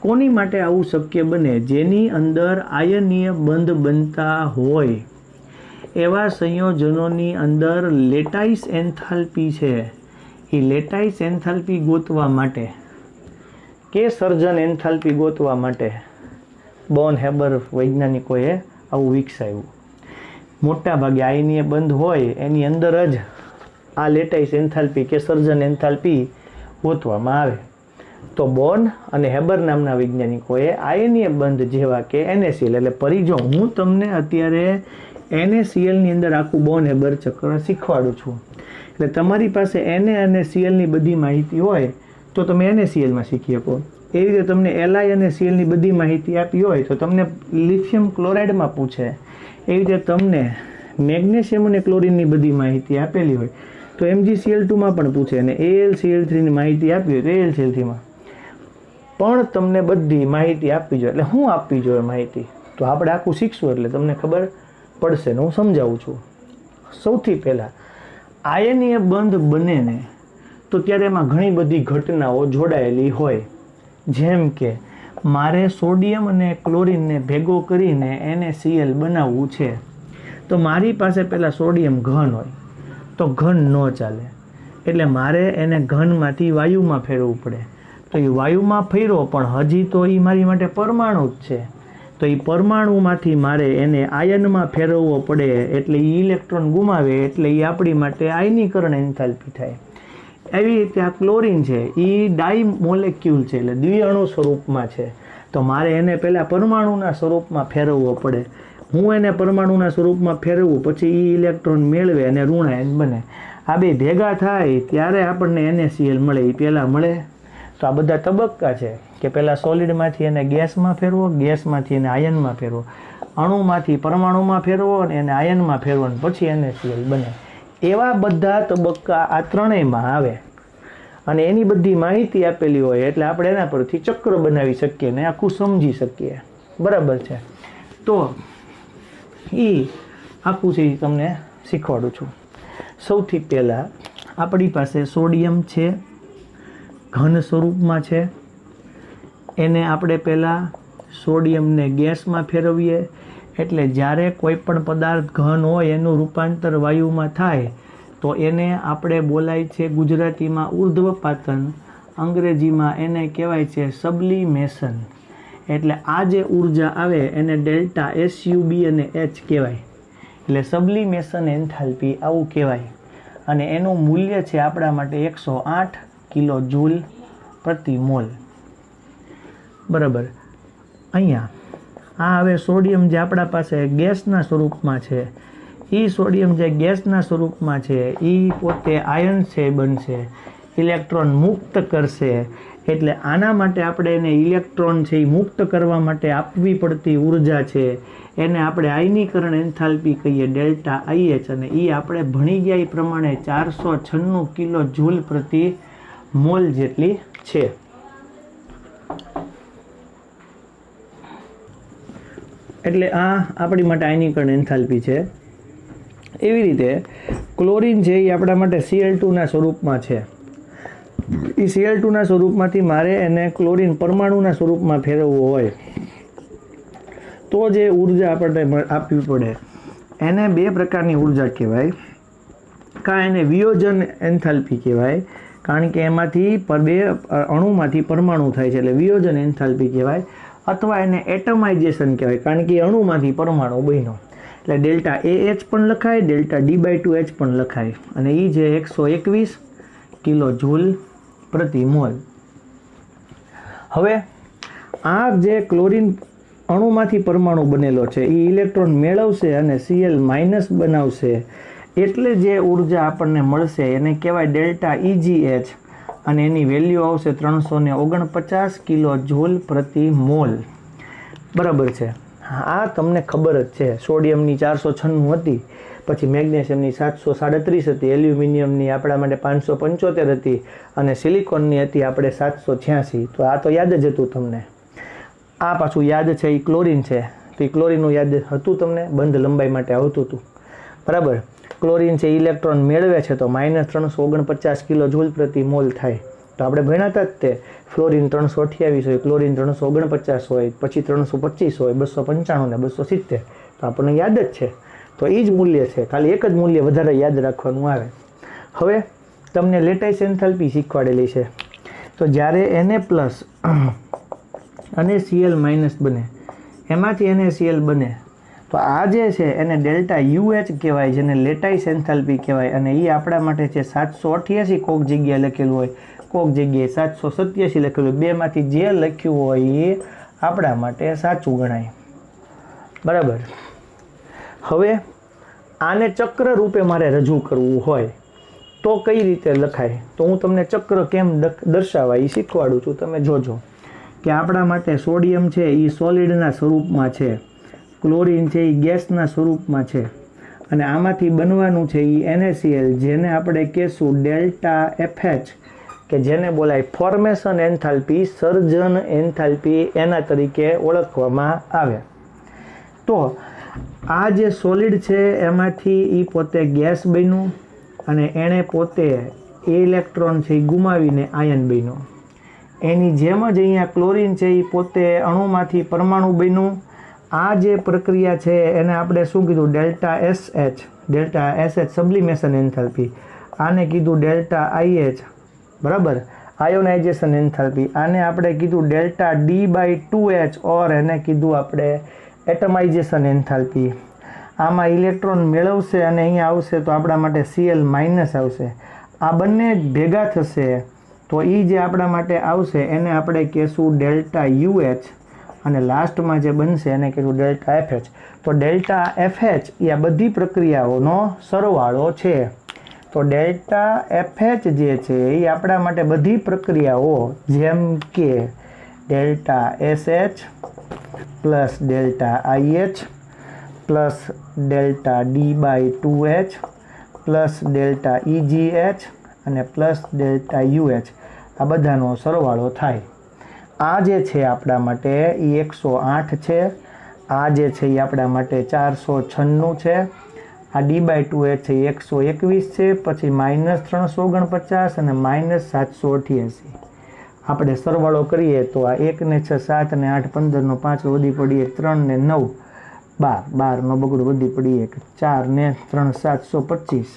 Speaker 2: કોની માટે આવું શક્ય બને? જેની અંદર આયનીય બંધ બનતા હોય એવા સંયોજનોની અંદર લેટાઇસ એન્થાલ્પી છે. એ લેટાઇસ એન્થાલ્પી ગોતવા માટે કે સર્જન એન્થાલ્પી ગોતવા માટે બોર્ન-હેબર વૈજ્ઞાનિકોએ આવું વિકસાવ્યું. મોટા ભાગે આયનીય બંધ હોય એની અંદર જ આ લેટાઇસ એન્થાલ્પી કે સર્જન એન્થાલ્પી ગોતવામાં આવે. તો બોર્ન અને હેબર નામના વૈજ્ઞાનિકોએ આયનીય બંધ જેવા કે NaCl, એટલે પરિજો હું તમને અત્યારે NaClની અંદર આખું બોર્ન-હેબર ચક્ર શીખવાડું છું. એટલે તમારી પાસે Na અને Clની બધી માહિતી હોય તો તમે NaClમાં શીખી શકો. એ રીતે તમને Li અને Clની બધી માહિતી આપી હોય તો તમને લિથિયમ ક્લોરાઇડમાં પૂછે. એ રીતે તમને મેગ્નેશિયમ અને ક્લોરિનની બધી માહિતી આપેલી હોય તો MgCl2માં પણ પૂછે, અને AlCl3ની માહિતી આપી હોય તો AlCl3માં પણ તમને બધી માહિતી આપવી જોઈએ. એટલે હું આપવી જોઈએ માહિતી તો આપણે આખું શીખશું એટલે તમને ખબર પડશે ને હું સમજાવું છું. સૌથી પહેલાં આયનીય બંધ બને ને તો ત્યારે એમાં ઘણી બધી ઘટનાઓ જોડાયેલી હોય. જેમ કે મારે સોડિયમ અને ક્લોરિનને ભેગો કરીને NaCl બનાવવું છે, તો મારી પાસે પહેલાં સોડિયમ ઘન હોય તો ઘન ન ચાલે, એટલે મારે એને ઘનમાંથી વાયુમાં ફેરવવું પડે. તો એ વાયુમાં ફેરવો પણ હજી તો એ મારી માટે પરમાણુ જ છે, તો એ પરમાણુમાંથી મારે એને આયનમાં ફેરવવો પડે, એટલે એ ઇલેક્ટ્રોન ગુમાવે, એટલે એ આપણી માટે આયનીકરણ એન્થાલ્પી થાય. એવી રીતે આ ક્લોરિન છે એ ડાઈ મોલેક્યુલ છે, એટલે દ્વિઅણુ સ્વરૂપમાં છે, તો મારે એને પહેલાં પરમાણુના સ્વરૂપમાં ફેરવવો પડે. હું એને પરમાણુના સ્વરૂપમાં ફેરવું પછી એ ઇલેક્ટ્રોન મેળવે અને ઋણાયન બને. આ બે ભેગા થાય ત્યારે આપણને NaCl મળે. એ પહેલાં મળે. તો આ બધા તબક્કા છે કે પહેલાં સોલિડમાંથી એને ગેસમાં ફેરવો, ગેસમાંથી એને આયનમાં ફેરવો, અણુમાંથી પરમાણુમાં ફેરવો અને એને આયનમાં ફેરવો અને પછી NaCl બને. એવા બધા તબક્કા આ ત્રણેયમાં આવે અને એની બધી માહિતી આપેલી હોય એટલે આપણે એના પરથી ચક્ર બનાવી શકીએ ને આખું સમજી શકીએ. બરાબર છે. તો એ આખું છે એ તમને શીખવાડું છું. સૌથી પહેલાં આપણી પાસે સોડિયમ છે, ઘન સ્વરૂપમાં છે. એને આપણે પહેલાં સોડિયમને ગેસમાં ફેરવીએ એટલે જ્યારે કોઈ પણ પદાર્થ ઘન હોય એનું રૂપાંતર વાયુમાં થાય તો એને આપણે બોલાય છે ગુજરાતીમાં ઉર્ધ્વપાતન, અંગ્રેજીમાં એને કહેવાય છે સબલિમેશન. એટલે આ જે ઉર્જા આવે એને ડેલ્ટા SUB અને H કહેવાય. એટલે સબલિમેશન એન્થાલ્પી આવું કહેવાય. અને એનું મૂલ્ય છે આપણા માટે 108 કિલો જૂલ પ્રતિ મોલ. બરાબર. અહીંયા આ હવે સોડિયમ જે આપણા પાસે ગેસના સ્વરૂપમાં છે, એ સોડિયમ જે ગેસના સ્વરૂપમાં છે એ પોતે આયન છે બનશે, ઇલેક્ટ્રોન મુક્ત કરશે. એટલે આના માટે આપણે એને ઇલેક્ટ્રોન છે એ મુક્ત કરવા માટે આપવી પડતી ઉર્જા છે એને આપણે આયનીકરણ એન્થાલ્પી કહીએ, ડેલ્ટા IH. અને એ આપણે ભણી ગયા એ પ્રમાણે 496 કિલો જૂલ પ્રતિ મોલ જેટલી છે. એટલે આ આપણી માટે આયનીકરણ એન્થાલ્પી છે. એવી રીતે ક્લોરીન છે એ આપણા માટે Cl2ના સ્વરૂપમાં છે. એ Cl2ના સ્વરૂપમાંથી મારે એને ક્લોરીન પરમાણુના સ્વરૂપમાં ફેરવવું હોય તો જે ઉર્જા આપણને આપવી પડે એને બે પ્રકારની ઉર્જા કહેવાય. કાં એને વિયોજન એન્થાલ્પી કહેવાય કારણ કે એમાંથી બે અણુમાંથી પરમાણુ થાય છે એટલે વિયોજન એન્થાલ્પી કહેવાય. અથવા એને એટમાઇઝેશન કહેવાય કારણ કે અણુમાંથી પરમાણુ બન્યો. એટલે ડેલ્ટા AH પણ લખાય, ડેલ્ટા D/2H પણ લખાય. અને એ જે 121 કિલો જૂલ પ્રતિ મોલ. હવે આ જે ક્લોરીન અણુમાંથી પરમાણુ બનેલો છે એ ઇલેક્ટ્રોન મેળવશે અને Cl માઇનસ બનાવશે એટલે જે ઉર્જા આપણને મળશે એને કહેવાય ડેલ્ટા EGH અને એની વેલ્યુ આવશે 349 કિલો જૂલ પ્રતિ મોલ. બરાબર છે. આ તમને ખબર જ છે. સોડિયમની 496 હતી, પછી મેગ્નેશિયમની 737 હતી, એલ્યુમિનિયમની આપણા માટે 575 હતી અને સિલિકોનની હતી આપણે 786. તો આ તો યાદ જ હતું તમને. આ પાછું યાદ છે એ ક્લોરીન છે. તો એ ક્લોરીનનું યાદ હતું તમને, બંધ લંબાઈ માટે આવતું હતું. બરાબર. ક્લોરીન છે ઇલેક્ટ્રોન મેળવે છે તો -349 કિલો જૂલ પ્રતિ મોલ થાય. તો આપણે ભણાતા જ તે ફ્લોરિન 328 હોય, ક્લોરીન 349 હોય, પછી 325 હોય, 295 ને 270. તો આપણને યાદ જ છે. તો એ જ મૂલ્ય છે, ખાલી એક જ મૂલ્ય વધારે યાદ રાખવાનું આવે. હવે તમને લેટાઇસ એન્થાલ્પી શીખવાડેલી છે. તો જ્યારે Na+ અને Cl- બને એમાંથી NaCl બને તો આ જે છે એને ડેલ્ટા UH કહેવાય, જેને લેટાઇસ એન્થાલ્પી કહેવાય. અને એ આપણા માટે છે 788 કોક જગ્યાએ લખેલું હોય, કોક જગ્યાએ 787 લખેલું હોય. બેમાંથી જે લખ્યું હોય એ આપણા માટે સાચું ગણાય. બરાબર. હવે આને ચક્ર રૂપે મારે રજૂ કરવું હોય તો કઈ રીતે લખાય? તો હું તમને ચક્ર કેમ દર્શાવાય એ શીખવાડું છું. તમે જોજો કે આપણા માટે સોડિયમ છે એ સોલિડના સ્વરૂપમાં છે, ક્લોરીન છે એ ગેસના સ્વરૂપમાં છે અને આમાંથી બનવાનું છે એ NaCl જેને આપણે કહેશું ડેલ્ટા FH કે જેને બોલાય ફોર્મેશન એન્થાલ્પી, સર્જન એન્થાલ્પી એના તરીકે ઓળખવામાં આવે. તો આ જે સોલિડ છે એમાંથી એ પોતે ગેસ બન્યું અને એણે પોતે ઇલેક્ટ્રોન છે એ ગુમાવીને આયન બન્યો. એની જેમ જ અહીંયા ક્લોરીન છે એ પોતે અણુમાંથી પરમાણુ બન્યું. આ જે પ્રક્રિયા છે એને આપણે શું કીધું? Delta SH sublimation enthalpy. આને કીધું ડેલ્ટા IH, બરાબર, આયોનાઇઝેશન એન્થાલ્પી. આને આપણે કીધું ડેલ્ટા D/2H ઓર એને કીધું આપણે એટમાઇઝેશન એન્થાલ્પી. આમાં ઇલેક્ટ્રોન મેળવશે અને અહીંયા આવશે તો આપણા માટે Cl- આવશે. આ બંને ભેગા થશે તો એ જે આપણા માટે આવશે એને આપણે કહેશું ડેલ્ટા UH અને લાસ્ટમાં જે બનશે એને કીધું ડેલ્ટા એફએચ. તો ડેલ્ટા એફએચ એ આ બધી પ્રક્રિયાઓનો સરવાળો છે. તો ડેલ્ટા એફએચ જે છે એ આપણા માટે બધી પ્રક્રિયાઓ જેમ કે delta SH plus delta IH plus delta D/2H plus delta EGH અને પ્લસ ડેલ્ટા UH આ બધાનો સરવાળો થાય. આ જે છે આપણા માટે એ 108 છે. આ જે છે એ આપણા માટે 496 છે. આ D/2H છે એ 121 છે. પછી -349 અને -788. આપણે સરવાળો કરીએ તો આ 1 ને 6 7 ને 8 15 નો 5 વધી પડી 3 ને 9 12 નો બગડો વધી પડી 4 ને 3 725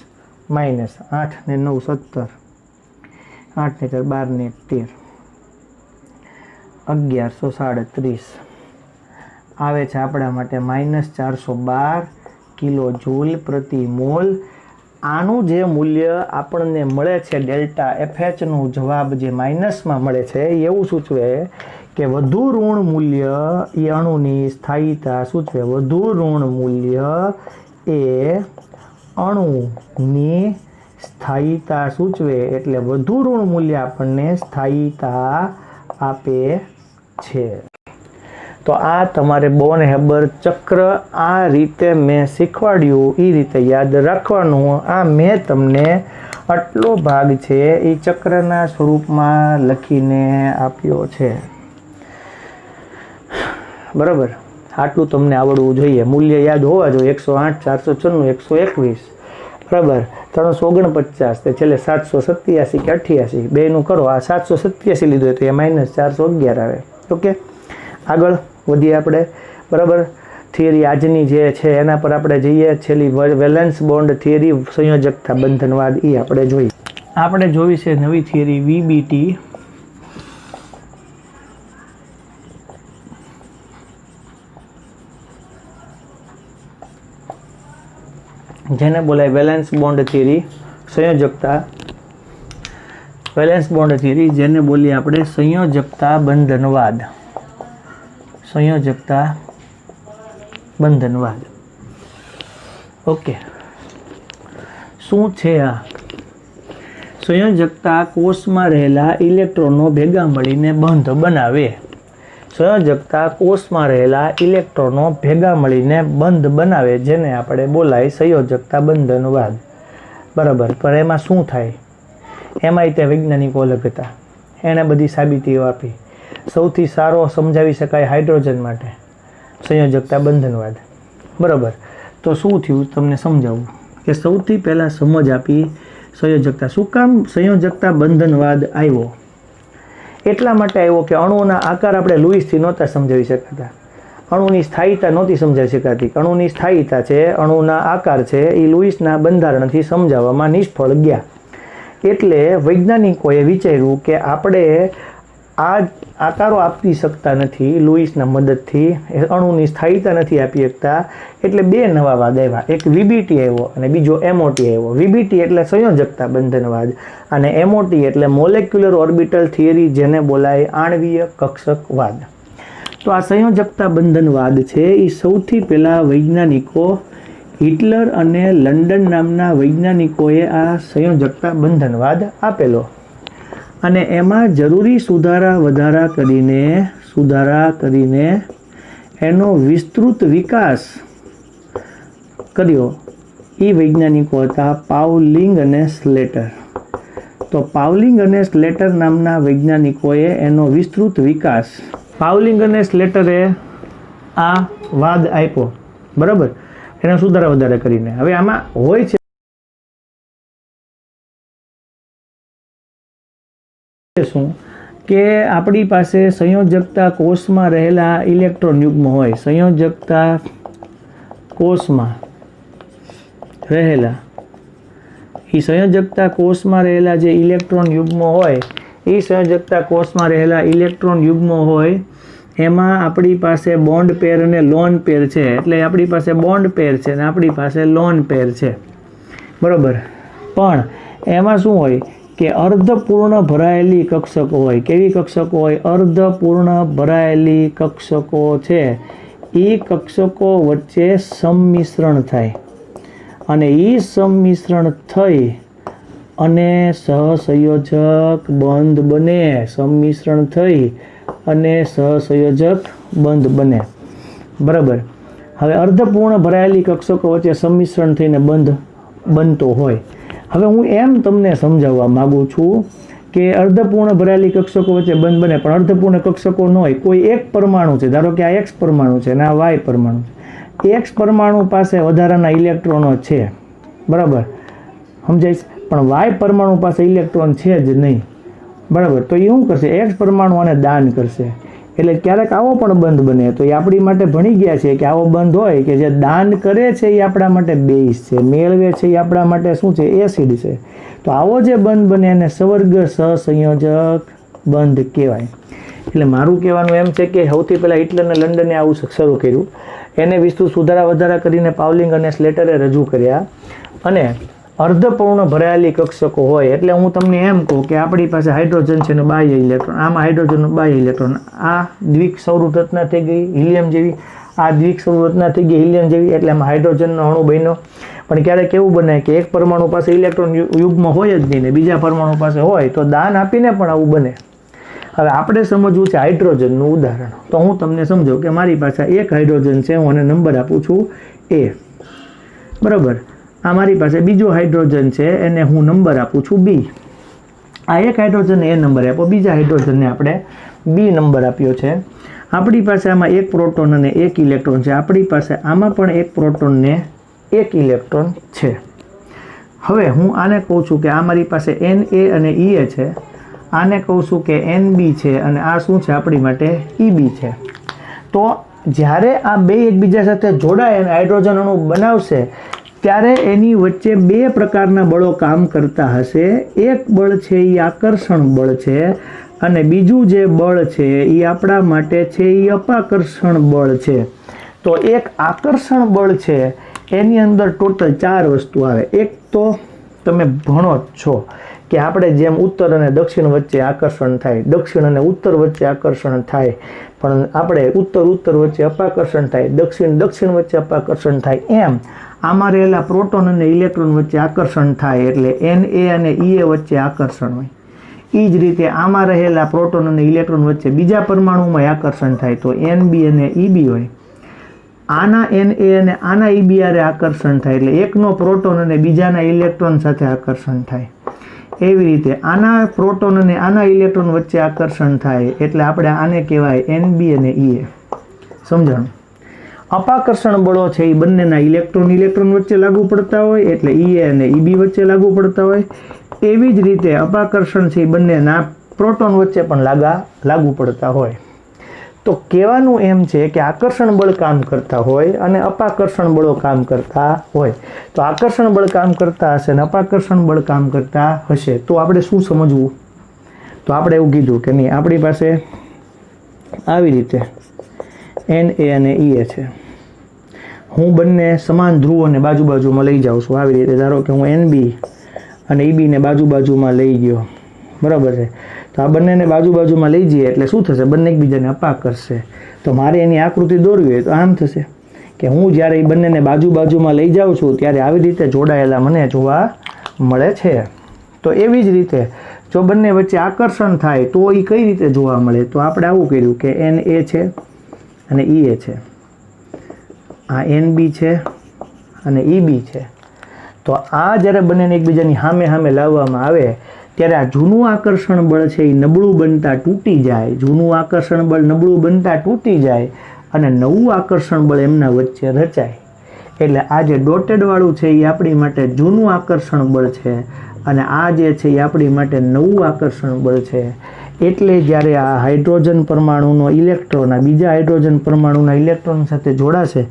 Speaker 2: -8 ને 9 17 8 ને 4 12 ને 13 1137 આવે છે આપણા માટે -412 કિલો જૂલ પ્રતિ મોલ. આનું જે મૂલ્ય આપણને મળે છે ડેલ્ટા એફએચનું જવાબ જે માઇનસમાં મળે છે એવું સૂચવે કે વધુ ઋણ મૂલ્ય એ અણુની સ્થાયીતા સૂચવે. વધુ ઋણ મૂલ્ય એ અણુની સ્થાયીતા સૂચવે. એટલે વધુ ઋણ મૂલ્ય આપણને સ્થાયીતા આપે છે. તો આ તમારે બોર્ન હેબર ચક્ર આ રીતે મેં શીખવાડ્યું એ રીતે યાદ રાખવાનું. આ મેં તમને આટલો ભાગ છે એ ચક્રના સ્વરૂપમાં લખીને આપ્યો છે. બરાબર, આટલું તમને આવડવું જોઈએ. મૂલ્ય યાદ હોવા જોઈએ. 108 494 121 બરાબર, 349 તે છેલ્લે 787 કે 88 બેનું કરો. આ 787 લીધું હોય તો એ -411 આવે. ઓકે, આગળ વધીએ આપણે. બરાબર, થિયરી આજની જે છે એના પર આપણે જઈએ. છેલ્લી વેલેન્સ બોન્ડ થિયરી, સંયોજકતા બંધનવાદ, એ આપણે જોઈએ. આપણે જોવી છે નવી થિયરી VBT. જેને બોલાય વેલેન્સ બોન્ડ થિયરી, સંયોજકતા વેલેન્સ બોન્ડ થિયરી, જેને બોલીએ આપણે સંયોજકતા બંધનવાદ. સંયોજકતા બંધનવાદ. ઓકે, શું છે આ? સંયોજકતા કોષમાં રહેલા ઇલેક્ટ્રોનો ભેગા મળીને બંધ બનાવે. સંયોજકતા કોષમાં રહેલા ઇલેક્ટ્રોનો ભેગા મળીને બંધ બનાવે, જેને આપણે બોલાય સંયોજકતા બંધનવાદ. બરાબર, પણ એમાં શું થાય? એમાંય તે વૈજ્ઞાનિકો અલગ હતા. એણે બધી સાબિતીઓ આપી. સૌથી સારો સમજાવી શકાય હાઇડ્રોજન માટે સંયોજકતા બંધનવાદ. બરાબર, તો શું થયું તમને સમજાવું કે સૌથી પહેલાં સમજ આપી સંયોજકતા. શું કામ સંયોજકતા બંધનવાદ આવ્યો? એટલા માટે આવ્યો કે અણુના આકાર આપણે લુઈસથી નહોતા સમજાવી શકાતા. અણુની સ્થાયીતા નહોતી સમજાવી શકાતી. અણુની સ્થાયીતા છે, અણુના આકાર છે, એ લુઈસના બંધારણથી સમજાવવામાં નિષ્ફળ ગયા. એટલે વૈજ્ઞાનિકોએ વિચાર્યું કે આપણે આ આકારો આપી શકતા નથી લુઈસના મદદથી, અણુની સ્થાયીતા નથી આપી શકતા. એટલે બે નવા વાદ આવ્યા. એક VBT આવ્યો અને બીજો MOT આવ્યો. VBT એટલે સંયોજકતા બંધનવાદ અને MOT એટલે મોલેક્યુલર ઓર્બિટલ થિયરી, જેને બોલાય આણ્વીય કક્ષકવાદ. તો આ સંયોજકતા બંધનવાદ છે એ સૌથી પહેલાં વૈજ્ઞાનિકો હિટલર અને લંડન નામના વૈજ્ઞાનિકોએ આ સંયોજકતા બંધનવાદ આપેલો. અને એમાં જરૂરી સુધારા વધારા કરીને એનો વિસ્તૃત વિકાસ કર્યો. એ વૈજ્ઞાનિકો હતા પાઉલિંગ અને સ્લેટર. તો પાઉલિંગ અને સ્લેટર નામના વૈજ્ઞાનિકોએ એનો વિસ્તૃત વિકાસ, પાઉલિંગ અને સ્લેટરે આ વાદ આપ્યો. બરાબર, એનો સુધારા વધારા કરીને. હવે આમાં હોય છે શું કે આપણી પાસે સંયોજકતા કોષમાં રહેલા ઇલેક્ટ્રોન યુગ્મ હોય. સંયોજકતા કોષમાં રહેલા સંયોજકતા કોષમાં રહેલા જે ઇલેક્ટ્રોન યુગ્મો હોય, એ સંયોજકતા કોષમાં રહેલા ઇલેક્ટ્રોન યુગ્મો હોય એમાં આપણી પાસે બોન્ડ પેર અને લોન પેર છે. એટલે આપણી પાસે બોન્ડ પેર છે અને આપણી પાસે લોન પેર છે. બરાબર, પણ એમાં શું હોય કે અર્ધપૂર્ણ ભરાયેલી કક્ષકો હોય. કેવી કક્ષકો હોય? અર્ધપૂર્ણ ભરાયેલી કક્ષકો છે એ કક્ષકો વચ્ચે સંમિશ્રણ થાય અને એ સંમિશ્રણ થઈ અને સહસંયોજક બંધ બને. સંમિશ્રણ થઈ અને સહસંયોજક બંધ બને. બરાબર. હવે અર્ધપૂર્ણ ભરાયેલી કક્ષકો વચ્ચે સંમિશ્રણ થઈને બંધ બનતો હોય. હવે હું એમ તમને સમજાવવા માગું છું કે અર્ધપૂર્ણ ભરાયેલી કક્ષકો વચ્ચે બંધ બને, પણ અર્ધપૂર્ણ કક્ષકો ન હોય. કોઈ એક પરમાણુ છે, ધારો કે આ એક્સ પરમાણુ છે અને આ વાય પરમાણુ છે. એક્સ પરમાણુ પાસે વધારાના ઇલેક્ટ્રોનો છે, બરાબર, સમજાય છે, પણ વાય પરમાણુ પાસે ઇલેક્ટ્રોન છે જ નહીં, બરાબર. તો એ શું કરશે? એક્સ પરમાણુ આને દાન કરશે. એટલે ક્યારેક આવો પણ બંધ બને. તો એ આપણી માટે ભણી ગયા છે કે આવો બંધ હોય કે જે દાન કરે છે એ આપણા માટે બેઝ છે, મેળવે છે એ આપણા માટે શું છે? એસિડ છે. તો આવો જે બંધ બને એને સવર્ગ સહસંયોજક બંધ કહેવાય. એટલે મારું કહેવાનું એમ છે કે સૌથી પહેલાં હિટલરને લંડને આવું શરૂ કર્યું. એને વિસ્તૃત સુધારા વધારા કરીને પાવલિંગ અને સ્લેટરે રજૂ કર્યા. અને અર્ધપૂર્ણ ભરાયેલી કક્ષકો હોય એટલે હું તમને એમ કહું કે આપણી પાસે હાઇડ્રોજન છે ને બાહ્ય ઇલેક્ટ્રોન, આમાં હાઇડ્રોજનનું બાહ્ય ઇલેક્ટ્રોન, આ દ્વિક સ્વરૂપ રચના થઈ ગઈ હિલિયમ જેવી, આ દ્વિક સ્વરૂપ રચના થઈ ગઈ હિલિયમ જેવી, એટલે આમાં હાઇડ્રોજનનો અણુ બન્યો. પણ ક્યારેક એવું બને કે એક પરમાણુ પાસે ઇલેક્ટ્રોન યુગ્મ હોય જ નહીં ને બીજા પરમાણુ પાસે હોય, તો દાન આપીને પણ આવું બને. હવે આપણે સમજવું છે હાઇડ્રોજનનું ઉદાહરણ. તો હું તમને સમજાવું કે મારી પાસે એક હાઇડ્રોજન છે, હું આને નંબર આપું છું A, બરાબર. આ મારી પાસે બીજો હાઇડ્રોજન છે, એને હું નંબર આપું છું B. આ એક હાઇડ્રોજનને A નંબર આપ્યો, બીજા હાઇડ્રોજનને આપણે B નંબર આપ્યો છે. આપણી પાસે આમાં એક પ્રોટોન અને એક ઇલેક્ટ્રોન છે. આપણી પાસે આમાં પણ એક પ્રોટોન ને એક ઇલેક્ટ્રોન છે. હવે હું આને કહું છું કે આ મારી પાસે Na અને Ea છે. આને કહું છું કે Nb છે અને આ શું છે? આપણી માટે Eb છે. તો જ્યારે આ બે એકબીજા સાથે જોડાય અને હાઇડ્રોજન અણુ બનાવશે ત્યારે એની વચ્ચે બે પ્રકારના બળો કામ કરતા હશે. એક બળ છે એ આકર્ષણ બળ છે અને બીજું જે બળ છે એ આપણા માટે છે એ અપાકર્ષણ બળ છે. તો એક આકર્ષણ બળ છે એની અંદર ટોટલ 4 વસ્તુ આવે. એક તો તમે ભણો જ છો કે આપણે જેમ ઉત્તર અને દક્ષિણ વચ્ચે આકર્ષણ થાય, દક્ષિણ અને ઉત્તર વચ્ચે આકર્ષણ થાય, પણ આપણે ઉત્તર વચ્ચે અપાકર્ષણ થાય, દક્ષિણ વચ્ચે અપાકર્ષણ થાય, એમ આમાં રહેલા પ્રોટોન અને ઇલેક્ટ્રોન વચ્ચે આકર્ષણ થાય એટલે Na અને Ea વચ્ચે આકર્ષણ હોય. એ જ રીતે આમાં રહેલા પ્રોટોન અને ઇલેક્ટ્રોન વચ્ચે બીજા પરમાણુમાં આકર્ષણ થાય તો Nb અને Eb હોય. આના Na અને આના Eb આરે આકર્ષણ થાય એટલે એકનો પ્રોટોન અને બીજાના ઇલેક્ટ્રોન સાથે આકર્ષણ થાય. એવી રીતે આના પ્રોટોન અને આના ઇલેક્ટ્રોન વચ્ચે આકર્ષણ થાય એટલે આપણે આને કહેવાય Nb અને Ea. સમજાણું? અપાકર્ષણ બળો છે એ બંનેના ઇલેક્ટ્રોન વચ્ચે લાગુ પડતા હોય એટલે Ea અને Eb વચ્ચે લાગુ પડતા હોય. એવી જ રીતે અપાકર્ષણ છે એ બંનેના પ્રોટોન વચ્ચે પણ લાગુ પડતા હોય. તો કહેવાનું એમ છે કે આકર્ષણ બળ કામ કરતા હોય અને અપાકર્ષણ બળો કામ કરતા હોય. તો આકર્ષણ બળ કામ કરતા હશે અને અપાકર્ષણ બળ કામ કરતા હશે તો આપણે શું સમજવું? તો આપણે એવું કીધું કે નહીં, આપણી પાસે આવી રીતે Na અને Ea છે. હું બંને સમાન ધ્રુવોને બાજુમાં લઈ જાઉં છું. આવી રીતે ધારો કે હું Nb અને Eb ને બાજુમાં લઈ ગયો, બરાબર છે. તો આ બંનેને બાજુમાં લઈ જઈએ એટલે શું થશે? બંને એકબીજાને અપાક કરશે. તો મારે એની આકૃતિ દોરવી હોય તો આમ થશે કે હું જ્યારે એ બંનેને બાજુમાં લઈ જાઉં છું ત્યારે આવી રીતે જોડાયેલા મને જોવા મળે છે. તો એવી જ રીતે જો બંને વચ્ચે આકર્ષણ થાય તો એ કઈ રીતે જોવા મળે? તો આપણે આવું કર્યું કે Na છે અને Ea છે, આ Nb છે અને Eb છે. તો આ જ્યારે બંનેને એકબીજાની સામે લાવવામાં આવે ત્યારે આ જૂનું આકર્ષણ બળ છે એ નબળું બનતા તૂટી જાય, જૂનું આકર્ષણ બળ નબળું બનતા તૂટી જાય અને નવું આકર્ષણ બળ એમના વચ્ચે રચાય. એટલે આ જે ડોટેડ વાળું છે એ આપણી માટે જૂનું આકર્ષણ બળ છે અને આ જે છે એ આપણી માટે નવું આકર્ષણ બળ છે. એટલે જ્યારે આ હાઇડ્રોજન પરમાણુનો ઇલેક્ટ્રોન આ બીજા હાઇડ્રોજન પરમાણુના ઇલેક્ટ્રોન સાથે જોડાશે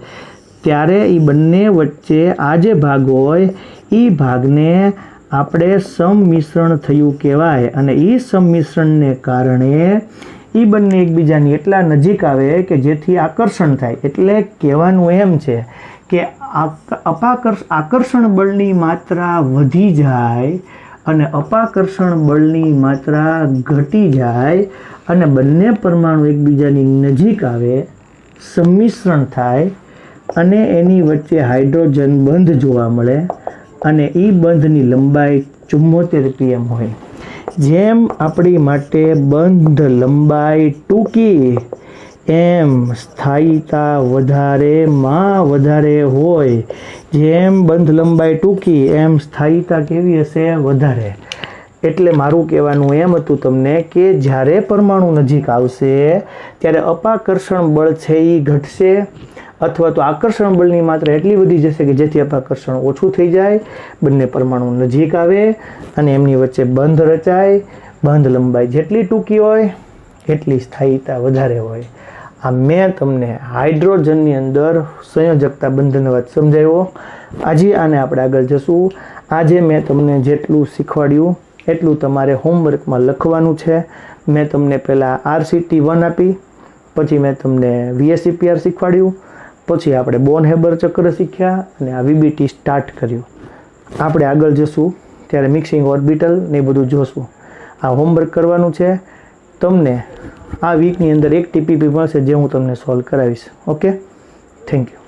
Speaker 2: ત્યારે એ બંને વચ્ચે આ જે ભાગ હોય એ ભાગને આપણે સંમિશ્રણ થયું કહેવાય. અને એ સંમિશ્રણને કારણે એ બંને એકબીજાની એટલા નજીક આવે કે જેથી આકર્ષણ થાય. એટલે કહેવાનું એમ છે કે આકર્ષણ બળની માત્રા વધી જાય અને અપાકર્ષણ બળની માત્રા ઘટી જાય અને બંને પરમાણુ એકબીજાની નજીક આવે, સંમિશ્રણ થાય અને એની વચ્ચે હાઇડ્રોજન બંધ જોવા મળે અને એ બંધની લંબાઈ 74 pm હોય. જેમ આપણી માટે બંધ લંબાઈ ટૂંકી એમ સ્થાયીતા વધારેમાં વધારે હોય. જેમ બંધ લંબાઈ ટૂંકી એમ સ્થાયીતા કેવી હશે? વધારે. એટલે મારું કહેવાનું એમ હતું તમને કે જ્યારે પરમાણુ નજીક આવશે ત્યારે અપાકર્ષણ બળ છે એ ઘટશે અથવા તો આકર્ષણ બળની માત્રા એટલી વધી જશે કે જેથી અપાકર્ષણ ઓછું થઈ જાય, બંને પરમાણુ નજીક આવે અને એમની વચ્ચે બંધ રચાય. બંધ લંબાઈ જેટલી ટૂંકી હોય એટલી સ્થાયીતા વધારે હોય. આ મેં તમને હાઇડ્રોજનની અંદર સંયોજકતા બંધનો વાત સમજાવ્યો. આજે આને આપણે આગળ જશું. આજે મેં તમને જેટલું શીખવાડ્યું એટલું તમારે હોમવર્કમાં લખવાનું છે. મેં તમને પહેલાં RCT1 આપી, પછી મેં તમને VSEPR શીખવાડ્યું, પછી આપણે બોન હેબર ચક્ર શીખ્યા અને આ VBT સ્ટાર્ટ કર્યું. આપણે આગળ જશું ત્યારે મિક્સિંગ ઓર્બિટલ ને એ બધું જોશું. આ હોમવર્ક કરવાનું છે. તમને આ વીકની અંદર એક TPP મળશે જે હું તમને સોલ્વ કરાવીશ. Okay, thank you.